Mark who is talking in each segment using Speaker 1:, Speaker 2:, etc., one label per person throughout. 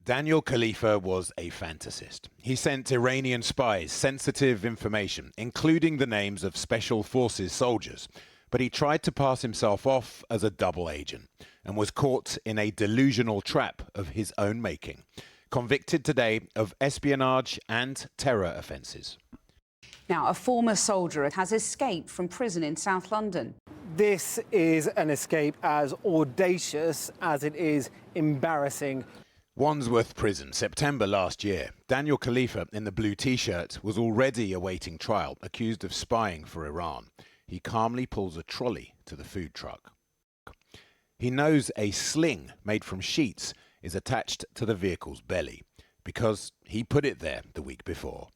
Speaker 1: Daniel Khalife was a fantasist. He sent Iranian spies sensitive information, including the names of special forces soldiers. But he tried to pass himself off as a double agent and was caught in a delusional trap of his own making. Convicted today of espionage and terror offences.
Speaker 2: Now, a former soldier has escaped from prison in South London.
Speaker 3: This is an escape as audacious as it is embarrassing.
Speaker 1: Wandsworth Prison, September last year. Daniel Khalife, in the blue T-shirt, was already awaiting trial, accused of spying for Iran. He calmly pulls a trolley to the food truck. He knows a sling made from sheets is attached to the vehicle's belly because he put it there the week before.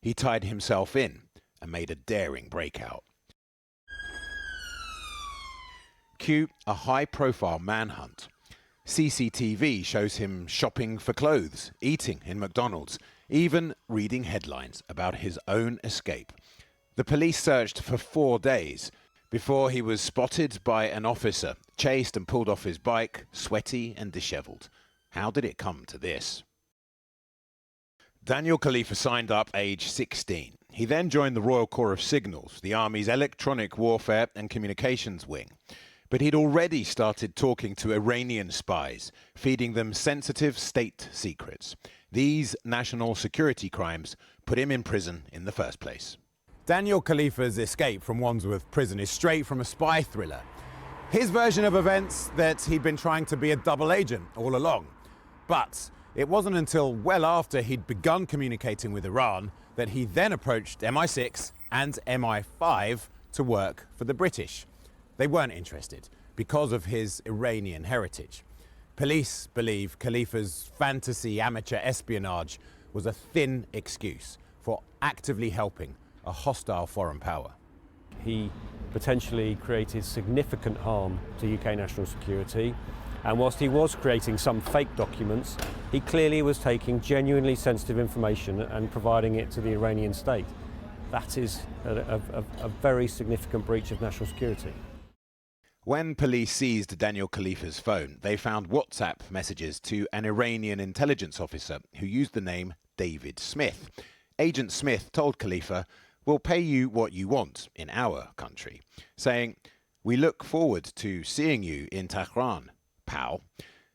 Speaker 1: He tied himself in and made a daring breakout. Cue a high-profile manhunt. CCTV shows him shopping for clothes, eating in McDonald's, even reading headlines about his own escape. The police searched for 4 days before he was spotted by an officer, chased and pulled off his bike, sweaty and dishevelled. How did it come to this? Daniel Khalife signed up age 16. He then joined the Royal Corps of Signals, the Army's electronic warfare and communications wing. But he'd already started talking to Iranian spies, feeding them sensitive state secrets. These national security crimes put him in prison in the first place. Daniel Khalife's escape from Wandsworth Prison is straight from a spy thriller. His version of events that he'd been trying to be a double agent all along. But it wasn't until well after he'd begun communicating with Iran that he then approached MI6 and MI5 to work for the British. They weren't interested because of his Iranian heritage. Police believe Khalife's fantasy amateur espionage was a thin excuse for actively helping a hostile foreign power.
Speaker 4: He potentially created significant harm to UK national security, and whilst he was creating some fake documents, he clearly was taking genuinely sensitive information and providing it to the Iranian state. That is a very significant breach of national security.
Speaker 1: When police seized Daniel Khalife's phone, they found WhatsApp messages to an Iranian intelligence officer who used the name David Smith. Agent Smith told Khalife, "We'll pay you what you want in our country," saying, "We look forward to seeing you in Tehran, pal."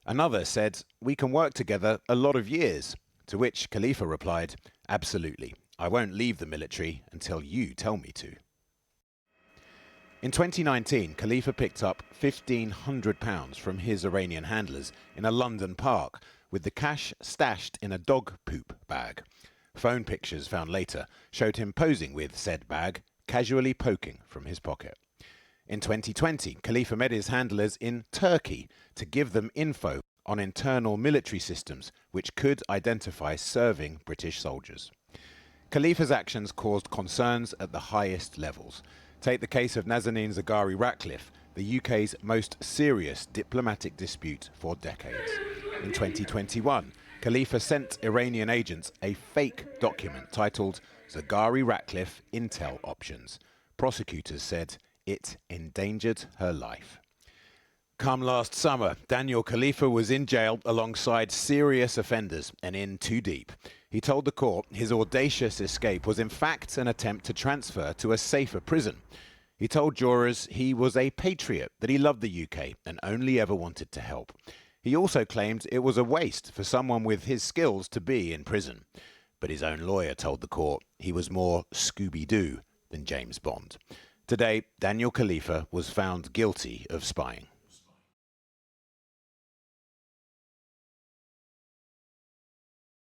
Speaker 1: Another said, "We can work together a lot of years," to which Khalife replied, "Absolutely. I won't leave the military until you tell me to." In 2019, Khalife picked up £1,500 from his Iranian handlers in a London park, with the cash stashed in a dog poop bag. Phone pictures found later showed him posing with said bag, casually poking from his pocket. In 2020, Khalife met his handlers in Turkey to give them info on internal military systems which could identify serving British soldiers. Khalife's actions caused concerns at the highest levels. Take the case of Nazanin Zaghari-Ratcliffe, the UK's most serious diplomatic dispute for decades. In 2021, Khalife sent Iranian agents a fake document titled Zaghari-Ratcliffe Intel Options. Prosecutors said it endangered her life. Come last summer, Daniel Khalife was in jail alongside serious offenders and in too deep. He told the court his audacious escape was in fact an attempt to transfer to a safer prison. He told jurors he was a patriot, that he loved the UK and only ever wanted to help. He also claimed it was a waste for someone with his skills to be in prison. But his own lawyer told the court he was more Scooby-Doo than James Bond. Today, Daniel Khalife was found guilty of spying.